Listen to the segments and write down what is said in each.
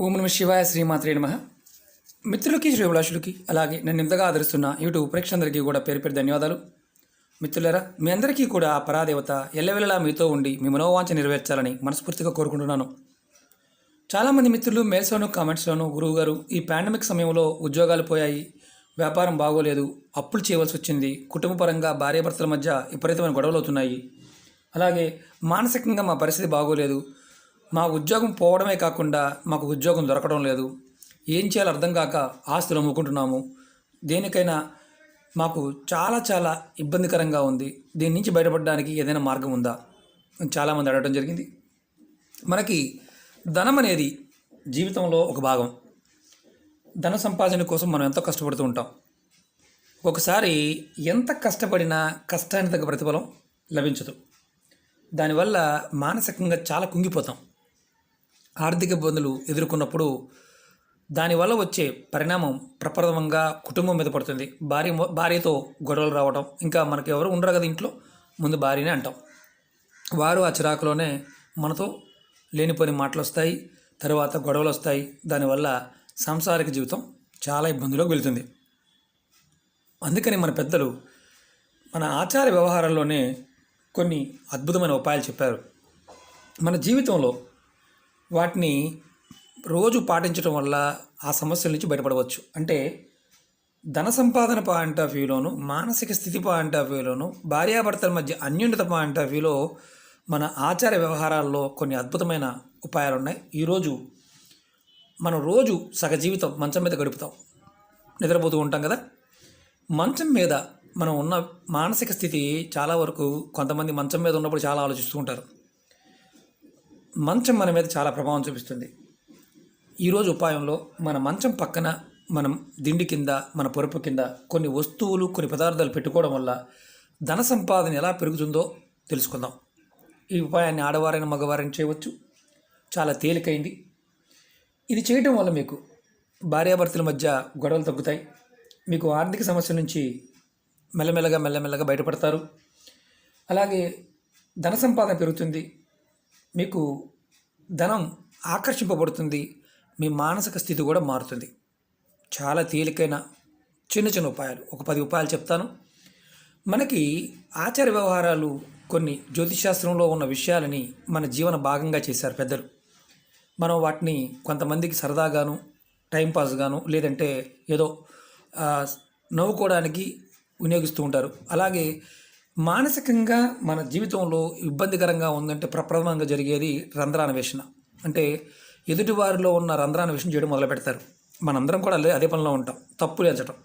ఓం నమ శివాయ శ్రీమాత్రే నమః. మిత్రులకి శ్రేభిలాషులకి అలాగే నన్ను ఇంతగా ఆదరిస్తున్న యూట్యూబ్ ప్రేక్షకులందరికీ కూడా పేరు పేరు ధన్యవాదాలు. మిత్రులారా, మీ అందరికీ కూడా ఆ పరాదేవత ఎల్లవెల్లలా మీతో ఉండి మీ మనోవాంఛ నెరవేర్చాలని మనస్ఫూర్తిగా కోరుకుంటున్నాను. చాలామంది మిత్రులు మెయిల్స్లోను కామెంట్స్లోను గురువుగారు ఈ పాండమిక్ సమయంలో ఉద్యోగాలు పోయాయి, వ్యాపారం బాగోలేదు, అప్పులు చేయవలసి వచ్చింది, కుటుంబపరంగా భార్యాభర్తల మధ్య విపరీతమైన గొడవలు అవుతున్నాయి, అలాగే మానసికంగా మా పరిస్థితి బాగోలేదు, మా ఉద్యోగం పోవడమే కాకుండా మాకు ఉద్యోగం దొరకడం లేదు, ఏం చేయాలో అర్థం కాక ఆస్తులు అమ్ముకుంటున్నాము, దేనికైనా మాకు చాలా చాలా ఇబ్బందికరంగా ఉంది, దీని నుంచి బయటపడడానికి ఏదైనా మార్గం ఉందా అని చాలామంది అడగడం జరిగింది. మనకి ధనం అనేది జీవితంలో ఒక భాగం. ధన సంపాదన కోసం మనం ఎంతో కష్టపడుతూ ఉంటాం. ఒకసారి ఎంత కష్టపడినా కష్టానికి తగ్గ ప్రతిఫలం లభించదు. దానివల్ల మానసికంగా చాలా కుంగిపోతాం. ఆర్థిక ఇబ్బందులు ఎదుర్కొన్నప్పుడు దానివల్ల వచ్చే పరిణామం ప్రప్రథమంగా కుటుంబం మీద పడుతుంది. భార్యతో గొడవలు రావడం, ఇంకా మనకి ఎవరు ఉండరు కదా ఇంట్లో, ముందు భార్యనే అంటాం. వారు ఆ చిరాకులోనే మనతో లేనిపోని మాటలు వస్తాయి, తర్వాత గొడవలు వస్తాయి. దానివల్ల సాంసారిక జీవితం చాలా ఇబ్బందులోకి వెళుతుంది. అందుకని మన పెద్దలు మన ఆచార వ్యవహారాల్లోనే కొన్ని అద్భుతమైన ఉపాయాలు చెప్పారు. మన జీవితంలో వాటిని రోజు పాటించడం వల్ల ఆ సమస్యల నుంచి బయటపడవచ్చు. అంటే ధన సంపాదన పాయింట్ ఆఫ్ వ్యూలోను, మానసిక స్థితి పాయింట్ ఆఫ్ వ్యూలోను, భార్యాభర్తల మధ్య అన్యోన్యత పాయింట్ ఆఫ్ వ్యూలో మన ఆచార వ్యవహారాల్లో కొన్ని అద్భుతమైన ఉపాయాలు ఉన్నాయి. ఈరోజు మనం రోజు సగ జీవితం మంచం మీద గడుపుతాం, నిద్రపోతూ ఉంటాం కదా. మంచం మీద మనం ఉన్న మానసిక స్థితి చాలా వరకు కొంతమంది మంచం మీద ఉన్నప్పుడు చాలా ఆలోచిస్తూ ఉంటారు. మంచం మన మీద చాలా ప్రభావం చూపిస్తుంది. ఈరోజు ఉపాయంలో మన మంచం పక్కన, మనం దిండి కింద, మన పొరుపు కింద కొన్ని వస్తువులు, కొన్ని పదార్థాలు పెట్టుకోవడం వల్ల ధన సంపాదన ఎలా పెరుగుతుందో తెలుసుకుందాం. ఈ ఉపాయాన్ని ఆడవారైన మగవారైన చేయవచ్చు. చాలా తేలికైంది. ఇది చేయటం వల్ల మీకు భార్యాభర్తల మధ్య గొడవలు తగ్గుతాయి. మీకు ఆర్థిక సమస్య నుంచి మెల్లమెల్లగా బయటపడతారు. అలాగే ధన సంపాదన పెరుగుతుంది. మీకు ధనం ఆకర్షింపబడుతుంది. మీ మానసిక స్థితి కూడా మారుతుంది. చాలా తేలికైన చిన్న ఉపాయాలు, ఒక 10 ఉపాయాలు చెప్తాను. మనకి ఆచార వ్యవహారాలు కొన్ని జ్యోతిషాస్త్రంలో ఉన్న విషయాలని మన జీవన భాగంగా చేశారు పెద్దలు. మనం వాటిని కొంతమందికి సరదాగాను, టైంపాస్గాను, లేదంటే ఏదో నవ్వుకోవడానికి వినియోగిస్తూ ఉంటారు. అలాగే మానసికంగా మన జీవితంలో ఇబ్బందికరంగా ఉందంటే ప్రప్రథమంగా జరిగేది రంధ్రాన్వేషణ. అంటే ఎదుటివారిలో ఉన్న రంధ్రాన్వేషణ చేయడం మొదలు పెడతారు. మనందరం కూడా అదే పనిలో ఉంటాం, తప్పులు ఎంచడం.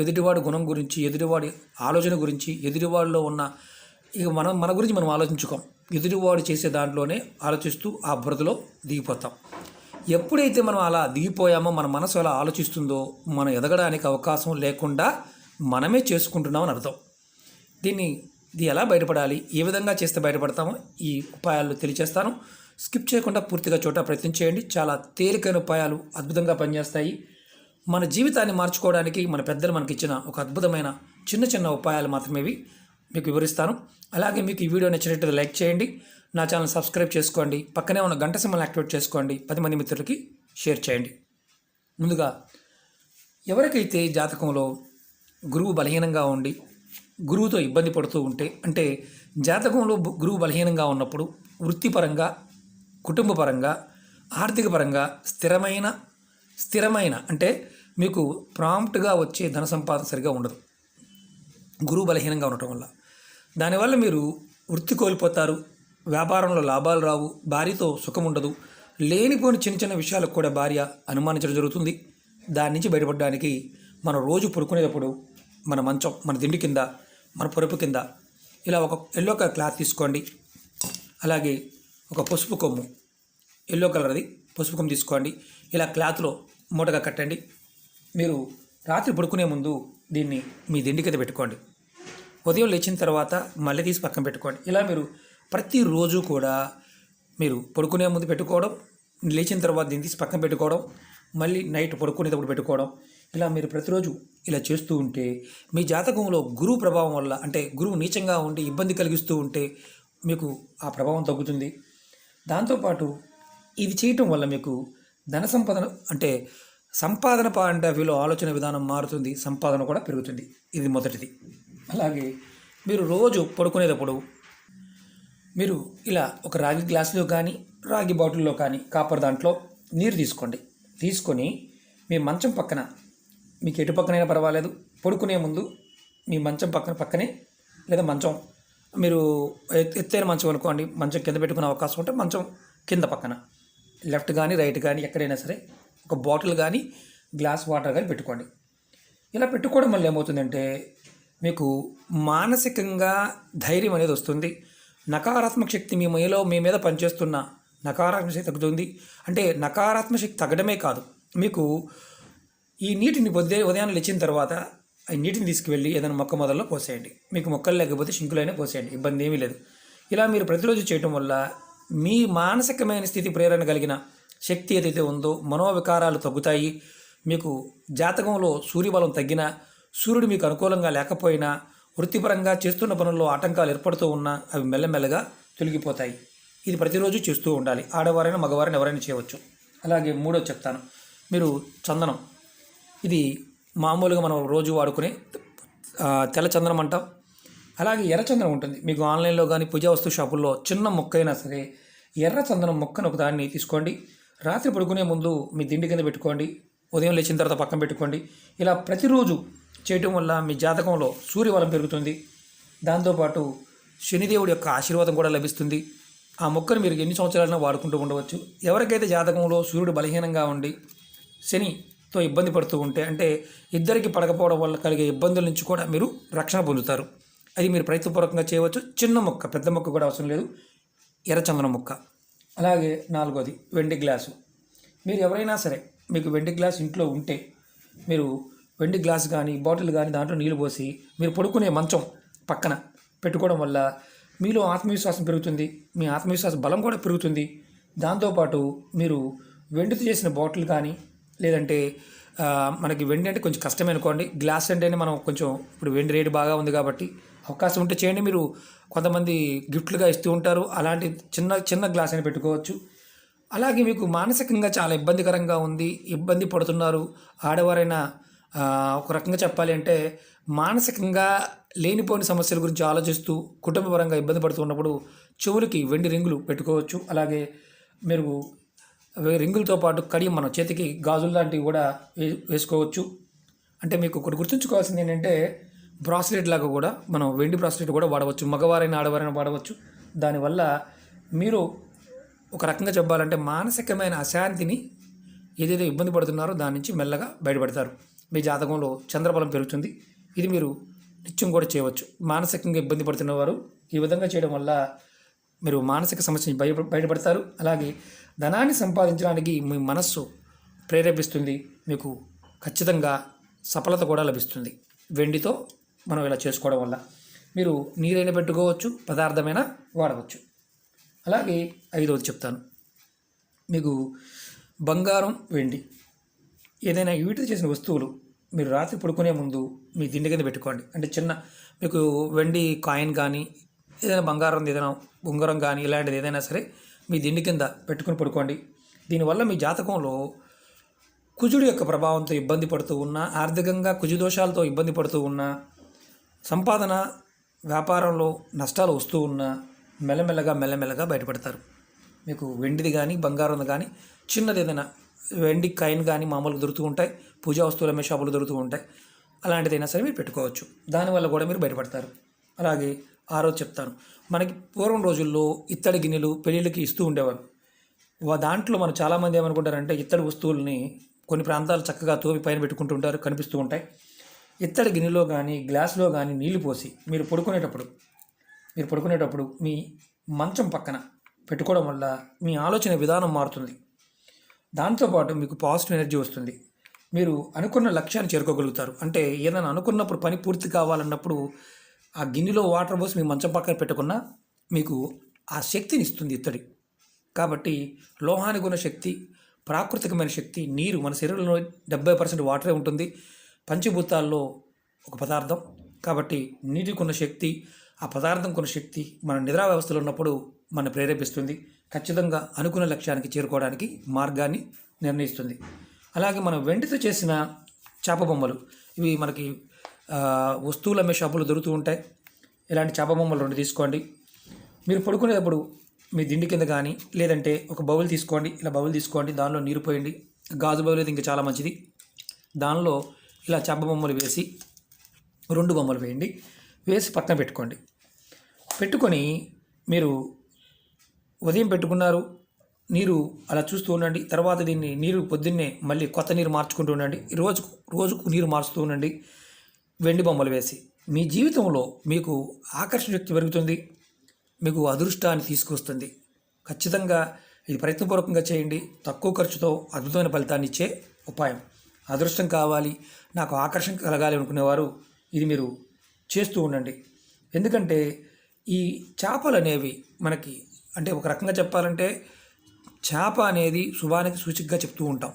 ఎదుటివాడు గుణం గురించి, ఎదుటివాడి ఆలోచన గురించి, ఎదుటివాడిలో ఉన్న ఇక మన గురించి మనం ఆలోచించుకోం. ఎదుటివాడు చేసే దాంట్లోనే ఆలోచిస్తూ ఆ బురదలో దిగిపోతాం. ఎప్పుడైతే మనం అలా దిగిపోయామో, మన మనసు అలా ఆలోచిస్తుందో, మనం ఎదగడానికి అవకాశం లేకుండా మనమే చేసుకుంటున్నామని అర్థం. ఇది ఎలా బయటపడాలి, ఏ విధంగా చేస్తే బయటపడతామో ఈ ఉపాయాలు తెలియచేస్తాను. స్కిప్ చేయకుండా పూర్తిగా చోట ప్రయత్నం చేయండి. చాలా తేలికైన ఉపాయాలు అద్భుతంగా పనిచేస్తాయి. మన జీవితాన్ని మార్చుకోవడానికి మన పెద్దలు మనకి ఇచ్చిన ఒక అద్భుతమైన చిన్న ఉపాయాలు మాత్రమే మీకు వివరిస్తాను. అలాగే మీకు ఈ వీడియో నచ్చినట్టు లైక్ చేయండి, నా ఛానల్ సబ్స్క్రైబ్ చేసుకోండి, పక్కనే ఉన్న గంట సింబల్ యాక్టివేట్ చేసుకోండి, 10 మంది మిత్రులకి షేర్ చేయండి. ముందుగా, ఎవరికైతే జాతకంలో గురువు బలహీనంగా ఉండి గురువుతో ఇబ్బంది పడుతూ ఉంటే, అంటే జాతకంలో గురువు బలహీనంగా ఉన్నప్పుడు వృత్తిపరంగా, కుటుంబపరంగా, ఆర్థిక పరంగా స్థిరమైన అంటే మీకు ప్రాంప్ట్గా వచ్చే ధన సంపాదన సరిగా ఉండదు, గురువు బలహీనంగా ఉండటం వల్ల. దానివల్ల మీరు వృత్తి కోల్పోతారు, వ్యాపారంలో లాభాలు రావు, భార్యతో సుఖం ఉండదు, లేనిపోని చిన్న విషయాలకు కూడా భార్య అనుమానించడం జరుగుతుంది. దాని నుంచి బయటపడడానికి మనం రోజు పడుకునేటప్పుడు మన మంచం, మన దిండి కింద, మన పొరుపు కింద ఇలా ఒక ఎల్లో కలర్ క్లాత్ తీసుకోండి. అలాగే ఒక పసుపు కొమ్ము, ఎల్లో కలర్ది పసుపు కొమ్ము తీసుకోండి. ఇలా క్లాత్లో మూటగా కట్టండి. మీరు రాత్రి పడుకునే ముందు దీన్ని మీ దిండి కింద పెట్టుకోండి. ఉదయం లేచిన తర్వాత మళ్ళీ తీసి పక్కన పెట్టుకోండి. ఇలా మీరు ప్రతిరోజు కూడా మీరు పడుకునే ముందు పెట్టుకోవడం, లేచిన తర్వాత దీన్ని తీసి పక్కన పెట్టుకోవడం, మళ్ళీ నైట్ పడుకునేటప్పుడు పెట్టుకోవడం, ఇలా మీరు ప్రతిరోజు ఇలా చేస్తూ ఉంటే మీ జాతకంలో గురువు ప్రభావం వల్ల, అంటే గురువు నీచంగా ఉండి ఇబ్బంది కలిగిస్తూ ఉంటే మీకు ఆ ప్రభావం తగ్గుతుంది. దాంతోపాటు ఇది చేయటం వల్ల మీకు ధన సంపాదన అంటే సంపాదన పాయింట్ ఆఫ్ వ్యూలో ఆలోచన విధానం మారుతుంది, సంపాదన కూడా పెరుగుతుంది. ఇది మొదటిది. అలాగే మీరు రోజు పడుకునేటప్పుడు మీరు ఇలా ఒక రాగి గ్లాసులో కానీ రాగి బాటిల్లో కానీ కాపర్ దాంట్లో నీరు తీసుకోండి. తీసుకొని మీ మంచం పక్కన, మీకు ఎటు పక్కనైనా పర్వాలేదు, పడుకునే ముందు మీ మంచం పక్కనే లేదా మంచం మీరు ఎత్తైన మంచం అనుకోండి, మంచం కింద పెట్టుకునే అవకాశం ఉంటే మంచం కింద పక్కన లెఫ్ట్ కానీ రైట్ కానీ ఎక్కడైనా సరే ఒక బాటిల్ కానీ గ్లాస్ వాటర్ కానీ పెట్టుకోండి. ఇలా పెట్టుకోవడం వల్ల ఏమవుతుందంటే మీకు మానసికంగా ధైర్యం అనేది వస్తుంది. నకారాత్మక శక్తి మీ మీద పనిచేస్తున్న నకారాత్మక శక్తి తగ్గుతుంది. అంటే నకారాత్మక శక్తి తగ్గడమే కాదు, మీకు ఈ నీటిని ఉదయాన్నే లేచిన తర్వాత ఈ నీటిని తీసుకువెళ్ళి ఏదైనా మొక్క మొదల్లో పోసేయండి. మీకు మొక్కలు లేకపోతే షింకులైనా పోసేయండి, ఇబ్బంది ఏమీ లేదు. ఇలా మీరు ప్రతిరోజు చేయటం వల్ల మీ మానసికమైన స్థితి ప్రేరణ కలిగిన శక్తి ఏదైతే ఉందో మనోవికారాలు తగ్గుతాయి. మీకు జాతకంలో సూర్యబలం తగ్గినా, సూర్యుడు మీకు అనుకూలంగా లేకపోయినా, వృత్తిపరంగా చేస్తున్న పనుల్లో ఆటంకాలు ఏర్పడుతూ ఉన్నా అవి మెల్లమెల్లగా తొలగిపోతాయి. ఇది ప్రతిరోజు చేస్తూ ఉండాలి. ఆడవారైనా మగవారైనా ఎవరైనా చేయవచ్చు. అలాగే మూడోది చెప్తాను, మీరు చందనం, ఇది మామూలుగా మనం రోజు వాడుకునే తెల్ల చందనం అంటాం. అలాగే ఎర్ర చందనం ఉంటుంది. మీకు ఆన్లైన్లో కానీ పూజా వస్తు షాపుల్లో చిన్న మొక్క అయినా సరే ఎర్ర చందనం మొక్కను ఒక దాన్ని తీసుకోండి. రాత్రి పడుకునే ముందు మీ దిండి కింద పెట్టుకోండి, ఉదయం లేచిన తర్వాత పక్కన పెట్టుకోండి. ఇలా ప్రతిరోజు చేయటం వల్ల మీ జాతకంలో సూర్యబలం పెరుగుతుంది. దాంతోపాటు శనిదేవుడి యొక్క ఆశీర్వాదం కూడా లభిస్తుంది. ఆ మొక్కను మీరు ఎన్ని సంవత్సరాలైనా వాడుకుంటూ ఉండవచ్చు. ఎవరికైతే జాతకంలో సూర్యుడు బలహీనంగా ఉండి శనితో ఇబ్బంది పడుతూ ఉంటే, అంటే ఇద్దరికి పడకపోవడం వల్ల కలిగే ఇబ్బందుల నుంచి కూడా మీరు రక్షణ పొందుతారు. అది మీరు ప్రయత్నపూర్వకంగా చేయవచ్చు. చిన్న మొక్క, పెద్ద మొక్క కూడా అవసరం లేదు, ఎర్రచందనం మొక్క. అలాగే నాలుగోది వెండి గ్లాసు. మీరు ఎవరైనా సరే మీకు వెండి గ్లాస్ ఇంట్లో ఉంటే మీరు వెండి గ్లాస్ కానీ బాటిల్ కానీ దాంట్లో నీళ్ళు పోసి మీరు పడుకునే మంచం పక్కన పెట్టుకోవడం వల్ల మీలో ఆత్మవిశ్వాసం పెరుగుతుంది, మీ ఆత్మవిశ్వాస బలం కూడా పెరుగుతుంది. దాంతోపాటు మీరు వెండితో చేసిన బాటిల్ కానీ, లేదంటే మనకి వెండి అంటే కొంచెం కష్టమే అనుకోండి, గ్లాస్ అంటేనే మనం కొంచెం ఇప్పుడు వెండి రేటు బాగా ఉంది కాబట్టి అవకాశం ఉంటే చేయండి. మీరు కొంతమంది గిఫ్ట్లుగా ఇస్తూ ఉంటారు, అలాంటి చిన్న చిన్న గ్లాస్ అని పెట్టుకోవచ్చు. అలాగే మీకు మానసికంగా చాలా ఇబ్బందికరంగా ఉంది, ఇబ్బంది పడుతున్నారు, ఆడవారైనా ఒక రకంగా చెప్పాలి అంటే మానసికంగా లేనిపోని సమస్యల గురించి ఆలోచిస్తూ కుటుంబపరంగా ఇబ్బంది పడుతున్నప్పుడు చెవులకి వెండి రింగులు పెట్టుకోవచ్చు. అలాగే మీరు రింగులతో పాటు కడియం, మన చేతికి గాజులు లాంటివి కూడా వేసుకోవచ్చు. అంటే మీకు ఒకటి గుర్తుంచుకోవాల్సింది ఏంటంటే బ్రాస్లెట్ లాగా కూడా మనం వెండి బ్రాస్లెట్ కూడా వాడవచ్చు, మగవారైనా ఆడవారైనా వాడవచ్చు. దానివల్ల మీరు ఒక రకంగా చెప్పాలంటే మానసికమైన అశాంతిని ఏదైతే ఇబ్బంది పడుతున్నారో దాని నుంచి మెల్లగా బయటపడతారు. మీ జాతకంలో చంద్రబలం పెరుగుతుంది. ఇది మీరు నిత్యం కూడా చేయవచ్చు. మానసికంగా ఇబ్బంది పడుతున్న వారు ఈ విధంగా చేయడం వల్ల మీరు మానసిక సమస్య నుంచి బయటపడతారు. అలాగే ధనాన్ని సంపాదించడానికి మీ మనస్సు ప్రేరేపిస్తుంది, మీకు ఖచ్చితంగా సఫలత కూడా లభిస్తుంది. వెండితో మనం ఇలా చేసుకోవడం వల్ల మీరు నీరైనా పెట్టుకోవచ్చు, పదార్థమైనా వాడవచ్చు. అలాగే ఐదవది చెప్తాను, మీకు బంగారం, వెండి ఏదైనా వీటితో చేసిన వస్తువులు మీరు రాత్రి పడుకునే ముందు మీ దిండి కింద పెట్టుకోండి. అంటే చిన్న మీకు వెండి కాయిన్ కానీ ఏదైనా బంగారం ఏదైనా ఉంగరం కానీ ఇలాంటిది ఏదైనా సరే మీ దిండి కింద పెట్టుకుని పడుకోండి. దీనివల్ల మీ జాతకంలో కుజుడి యొక్క ప్రభావంతో ఇబ్బంది పడుతూ ఉన్నా, ఆర్థికంగా కుజుదోషాలతో ఇబ్బంది పడుతూ ఉన్నా, సంపాదన వ్యాపారంలో నష్టాలు వస్తూ ఉన్నా మెల్లమెల్లగా బయటపడతారు. మీకు వెండిది కానీ బంగారంది కానీ చిన్నది ఏదైనా వెండి కాయిన్ కానీ మామూలుగా దొరుకుతూ ఉంటాయి, పూజా వస్తువులు అమ్మే షాపులు దొరుకుతూ ఉంటాయి, అలాంటిదైనా సరే మీరు పెట్టుకోవచ్చు. దానివల్ల కూడా మీరు బయటపడతారు. అలాగే ఆరోజు చెప్తాను, మనకి పూర్వం రోజుల్లో ఇత్తడి గిన్నెలు పెళ్ళిళ్ళకి ఇస్తూ ఉండేవారు. దాంట్లో మనం చాలామంది ఏమనుకుంటారంటే ఇత్తడి వస్తువుల్ని కొన్ని ప్రాంతాలు చక్కగా తోవి పైన పెట్టుకుంటుంటారు, కనిపిస్తూ ఉంటాయి. ఇత్తడి గిన్నెలో కానీ గ్లాసులో కానీ నీళ్లు పోసి మీరు పడుకునేటప్పుడు మీ మంచం పక్కన పెట్టుకోవడం వల్ల మీ ఆలోచన విధానం మారుతుంది. దాంతోపాటు మీకు పాజిటివ్ ఎనర్జీ వస్తుంది. మీరు అనుకున్న లక్ష్యాన్ని చేరుకోగలుగుతారు. అంటే ఏదైనా అనుకున్నప్పుడు పని పూర్తి కావాలన్నప్పుడు ఆ గిన్నెలో వాటర్ పోసి మీ మంచం పక్కన పెట్టుకున్నా మీకు ఆ శక్తిని ఇస్తుంది ఇత్తడి. కాబట్టి లోహానికి ఉన్న శక్తి, ప్రాకృతికమైన శక్తి నీరు, మన శరీరంలో 70% వాటరే ఉంటుంది, పంచభూతాల్లో ఒక పదార్థం. కాబట్టి నీటికి ఉన్న శక్తి, ఆ పదార్థంకు ఉన్న శక్తి మన నిద్రా వ్యవస్థలో ఉన్నప్పుడు మన ప్రేరేపిస్తుంది. ఖచ్చితంగా అనుకున్న లక్ష్యానికి చేరుకోవడానికి మార్గాన్ని నిర్ణయిస్తుంది. అలాగే మనం వెండితో చేసిన చేప బొమ్మలు, ఇవి మనకి వస్తువులు అమ్మే షాపులో దొరుకుతూ ఉంటాయి. ఇలాంటి చేప బొమ్మలు 2 తీసుకోండి. మీరు పడుకునేటప్పుడు మీ దిండి కింద కానీ, లేదంటే ఒక బౌల్ తీసుకోండి. ఇలా బౌల్ తీసుకోండి, దానిలో నీరు పోయండి. గాజు బౌల్ అయితే ఇంకా చాలా మంచిది. దానిలో ఇలా చేప బొమ్మలు వేసి 2 బొమ్మలు వేయండి. వేసి పక్కన పెట్టుకోండి. పెట్టుకొని మీరు ఉదయం పెట్టుకున్నారు, నీరు అలా చూస్తూ ఉండండి. తర్వాత దీన్ని నీరు పొద్దున్నే మళ్ళీ కొత్త నీరు మార్చుకుంటూ ఉండండి. రోజుకు నీరు మారుస్తూ ఉండండి వెండి బొమ్మలు వేసి. మీ జీవితంలో మీకు ఆకర్షణ శక్తి పెరుగుతుంది, మీకు అదృష్టాన్ని తీసుకొస్తుంది. ఖచ్చితంగా ఇది ప్రయత్నపూర్వకంగా చేయండి. తక్కువ ఖర్చుతో అద్భుతమైన ఫలితాన్ని ఇచ్చే ఉపాయం. అదృష్టం కావాలి, నాకు ఆకర్షణ కలగాలి అనుకునేవారు ఇది మీరు చేస్తూ ఉండండి. ఎందుకంటే ఈ చేపలు అనేవి మనకి, అంటే ఒక రకంగా చెప్పాలంటే చేప అనేది శుభానికి సూచికగా చెప్తూ ఉంటాం.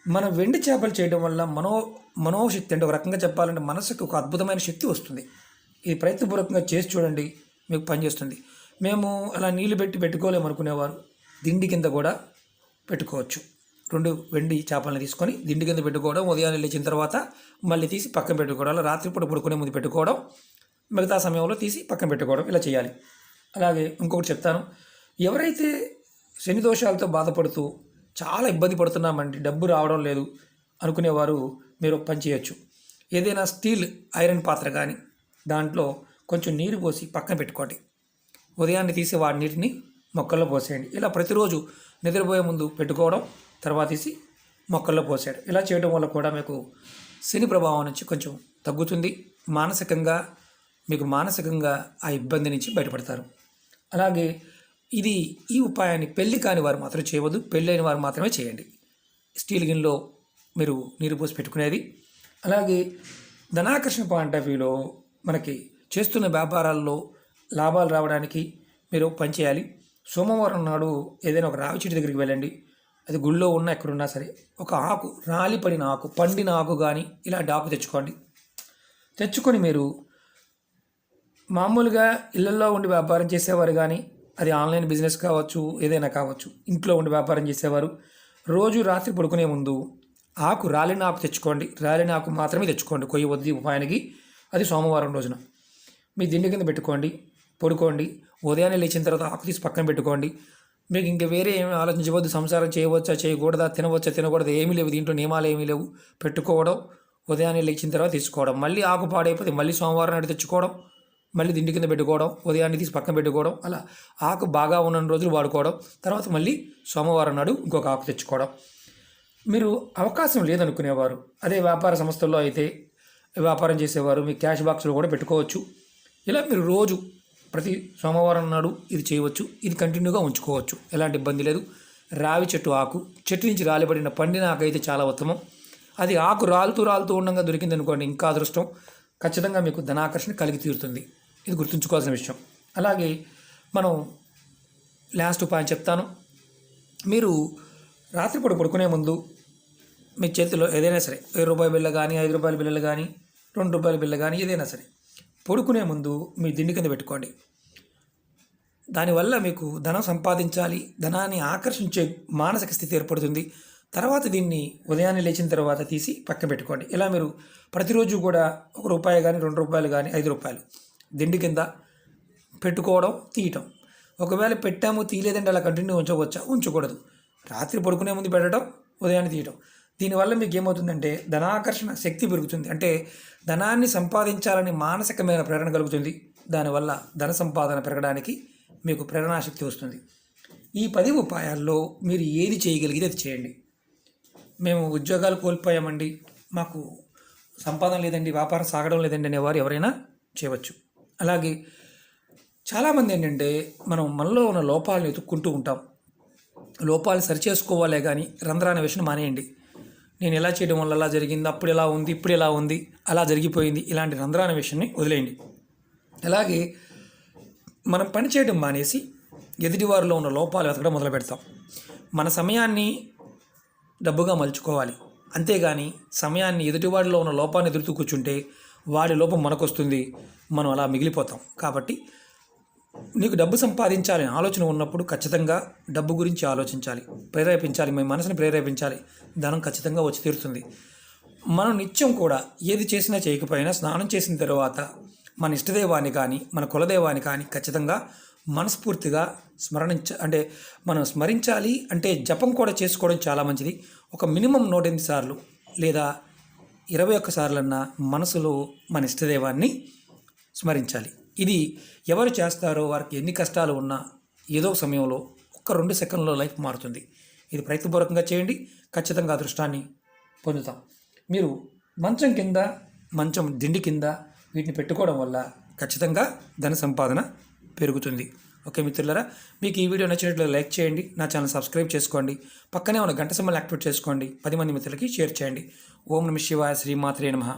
మనం వెండి చేపలు చేయడం వల్ల మనోశక్తి, అంటే ఒక రకంగా చెప్పాలంటే మనసుకు ఒక అద్భుతమైన శక్తి వస్తుంది. ఇది ప్రయత్నపూర్వకంగా చేసి చూడండి, మీకు పనిచేస్తుంది. మేము అలా నీళ్ళు పెట్టుకోలేము అనుకునేవారు దిండి కింద కూడా పెట్టుకోవచ్చు. 2 వెండి చేపలను తీసుకొని దిండి కింద పెట్టుకోవడం, ఉదయాన్నే లేచిన తర్వాత మళ్ళీ తీసి పక్కన పెట్టుకోవడం, అలా రాత్రిపూట పడుకునే ముందు పెట్టుకోవడం, మిగతా సమయంలో తీసి పక్కన పెట్టుకోవడం, ఇలా చేయాలి. అలాగే ఇంకొకటి చెప్తాను. ఎవరైతే శని దోషాలతో బాధపడుతూ చాలా ఇబ్బంది పడుతున్నామండి, డబ్బు రావడం లేదు అనుకునేవారు మీరు ఒక పని చేయొచ్చు. ఏదైనా స్టీల్ ఐరన్ పాత్ర కానీ దాంట్లో కొంచెం నీరు పోసి పక్కన పెట్టుకోండి. ఉదయాన్నే తీసి వాడి నీటిని మొక్కల్లో పోసేయండి. ఇలా ప్రతిరోజు నిద్రపోయే ముందు పెట్టుకోవడం, తర్వాత తీసి మొక్కల్లో పోసేయడం. ఇలా చేయడం వల్ల కూడా మీకు శని ప్రభావం నుంచి కొంచెం తగ్గుతుంది. మానసికంగా ఆ ఇబ్బంది నుంచి బయటపడతారు. అలాగే ఈ ఉపాయాన్ని పెళ్లి కాని వారు మాత్రం చేయవద్దు, పెళ్ళైన వారు మాత్రమే చేయండి. స్టీల్ గిన్నెలో మీరు నీరు పోసి పెట్టుకునేది. అలాగే ధనాకర్షణ పాయింట్ ఆఫ్ వ్యూలో మనకి చేస్తున్న వ్యాపారాల్లో లాభాలు రావడానికి మీరు పని చేయాలి. సోమవారం నాడు ఏదైనా ఒక రావి చెట్టు దగ్గరికి వెళ్ళండి. అది గుళ్ళో ఉన్నా ఎక్కడున్నా సరే, ఒక ఆకు, రాలిపడిన ఆకు, పండిన ఆకు కానీ ఇలాంటి ఆకు తెచ్చుకొని మీరు మామూలుగా ఇళ్లలో ఉండి వ్యాపారం చేసేవారు కానీ, అది ఆన్లైన్ బిజినెస్ కావచ్చు, ఏదైనా కావచ్చు, ఇంట్లో ఉండి వ్యాపారం చేసేవారు రోజు రాత్రి పడుకునే ముందు రాలిన ఆకు తెచ్చుకోండి. రాలిన ఆకు మాత్రమే తెచ్చుకోండి, కొయ్యవద్దు ఉపాయానికి. అది సోమవారం రోజున మీ దిండి కింద పెట్టుకోండి, పడుకోండి. ఉదయాన్నే లేచిన తర్వాత ఆకు తీసి పక్కన పెట్టుకోండి. మీకు ఇంక వేరే ఏమి ఆలోచించవద్దు. సంసారం చేయవచ్చా, చేయకూడదా, తినవచ్చా, తినకూడదు, ఏమీ లేవు. దీంట్లో నియమాలు ఏమీ లేవు. పెట్టుకోవడం, ఉదయాన్నే లేచిన తర్వాత తీసుకోవడం, మళ్ళీ ఆకు పాడైపోతే మళ్ళీ సోమవారం నాడు తెచ్చుకోవడం, మళ్ళీ దిండి కింద పెట్టుకోవడం, ఉదయాన్నే తీసి పక్కన పెట్టుకోవడం. అలా ఆకు బాగా ఉన్న రోజులు వాడుకోవడం, తర్వాత మళ్ళీ సోమవారం నాడు ఇంకొక ఆకు తెచ్చుకోవడం. మీరు అవకాశం లేదనుకునేవారు, అదే వ్యాపార సంస్థల్లో అయితే వ్యాపారం చేసేవారు మీ క్యాష్ బాక్స్లో కూడా పెట్టుకోవచ్చు. ఇలా మీరు రోజు ప్రతి సోమవారం నాడు ఇది చేయవచ్చు. ఇది కంటిన్యూగా ఉంచుకోవచ్చు, ఎలాంటి ఇబ్బంది లేదు. రావి చెట్టు ఆకు, చెట్టు నుంచి రాలిపడిన పండిన ఆకు అయితే చాలా ఉత్తమం. అది ఆకు రాలుతూ ఉండగా దొరికింది అనుకోండి, ఇంకా అదృష్టం. ఖచ్చితంగా మీకు ధనాకర్షణ కలిగి తీరుతుంది. ఇది గుర్తుంచుకోవాల్సిన విషయం. అలాగే మనం లాస్ట్ ఉపాయం చెప్తాను. మీరు రాత్రిపూట పడుకునే ముందు మీ చేతిలో ఏదైనా సరే, ₹10 బిళ్ళ కానీ, ₹5 బిళ్ళలు కానీ, ₹2 బిళ్ళ కానీ, ఏదైనా సరే పడుకునే ముందు మీ దిండి కింద పెట్టుకోండి. దానివల్ల మీకు ధనం సంపాదించాలి, ధనాన్ని ఆకర్షించే మానసిక స్థితి ఏర్పడుతుంది. తర్వాత దీన్ని ఉదయాన్నే లేచిన తర్వాత తీసి పక్కన పెట్టుకోండి. ఇలా మీరు ప్రతిరోజు కూడా ₹1 కానీ, ₹2 కానీ, ₹5 దిండి కింద పెట్టుకోవడం, తీయటం. ఒకవేళ పెట్టాము తీయలేదంటే అలా కంటిన్యూ ఉంచవచ్చా? ఉంచకూడదు. రాత్రి పడుకునే ముందు పెట్టడం, ఉదయాన్నే తీయటం. దీనివల్ల మీకు ఏమవుతుందంటే ధనాకర్షణ శక్తి పెరుగుతుంది. అంటే ధనాన్ని సంపాదించాలని మానసికమైన ప్రేరణ కలుగుతుంది. దానివల్ల ధన సంపాదన పెరగడానికి మీకు ప్రేరణాశక్తి వస్తుంది. ఈ 10 ఉపాయాల్లో మీరు ఏది చేయగలిగితే అది చేయండి. మేము ఉద్యోగాలు కోల్పోయామండి, మాకు సంపాదన లేదండి, వ్యాపారం సాగడం లేదండి అనేవారు ఎవరైనా చేయవచ్చు. అలాగే చాలామంది ఏంటంటే మనలో ఉన్న లోపాలను వెతుక్కుంటూ ఉంటాం. లోపాలు సరిచేసుకోవాలే కానీ రంధ్రాన విషయం మానేయండి. నేను ఎలా చేయడం వల్ల అలా జరిగింది, అప్పుడు ఎలా ఉంది, ఇప్పుడు ఎలా ఉంది, అలా జరిగిపోయింది, ఇలాంటి రంధ్రాన విషయాన్ని వదిలేయండి. అలాగే మనం పని చేయడం మానేసి ఎదుటివారిలో ఉన్న లోపాలు వెతకడం మొదలు పెడతాం. మన సమయాన్ని డబ్బుగా మలుచుకోవాలి, అంతేగాని సమయాన్ని ఎదుటివాడిలో ఉన్న లోపాన్ని ఎదురుతూ కూర్చుంటే వాడి లోపం మనకు వస్తుంది, మనం అలా మిగిలిపోతాం. కాబట్టి నీకు డబ్బు సంపాదించాలని ఆలోచన ఉన్నప్పుడు ఖచ్చితంగా డబ్బు గురించి ఆలోచించాలి, ప్రేరేపించాలి, మీ మనసుని ప్రేరేపించాలి. ధనం ఖచ్చితంగా వచ్చి తీరుతుంది. మనం నిత్యం కూడా ఏది చేసినా చేయకపోయినా స్నానం చేసిన తర్వాత మన ఇష్టదైవాన్ని కానీ మన కులదైవాన్ని కానీ ఖచ్చితంగా మనస్ఫూర్తిగా మనం స్మరించాలి. అంటే జపం కూడా చేసుకోవడం చాలా మంచిది. ఒక మినిమం 108 సార్లు లేదా 21 సార్లన్నా మనసులో మన ఇష్టదైవాన్ని స్మరించాలి. ఇది ఎవరు చేస్తారో వారికి ఎన్ని కష్టాలు ఉన్నా ఏదో సమయంలో 1-2 సెకండ్లో లైఫ్ మారుతుంది. ఇది ప్రయత్నపూర్వకంగా చేయండి, ఖచ్చితంగా అదృష్టాన్ని పొందుతాం. మీరు మంచం దిండి కింద వీటిని పెట్టుకోవడం వల్ల ఖచ్చితంగా ధన సంపాదన పెరుగుతుంది. ఓకే మిత్రులారా, మీకు ఈ వీడియో నచ్చినట్లయితే లైక్ చేయండి, నా ఛానల్ సబ్స్క్రైబ్ చేసుకోండి, పక్కనే ఉన్న గంట సింబల్ యాక్టివేట్ చేసుకోండి, 10 మంది మిత్రులకి షేర్ చేయండి. ఓం నమః శివాయ, శ్రీమాత్రే నమః.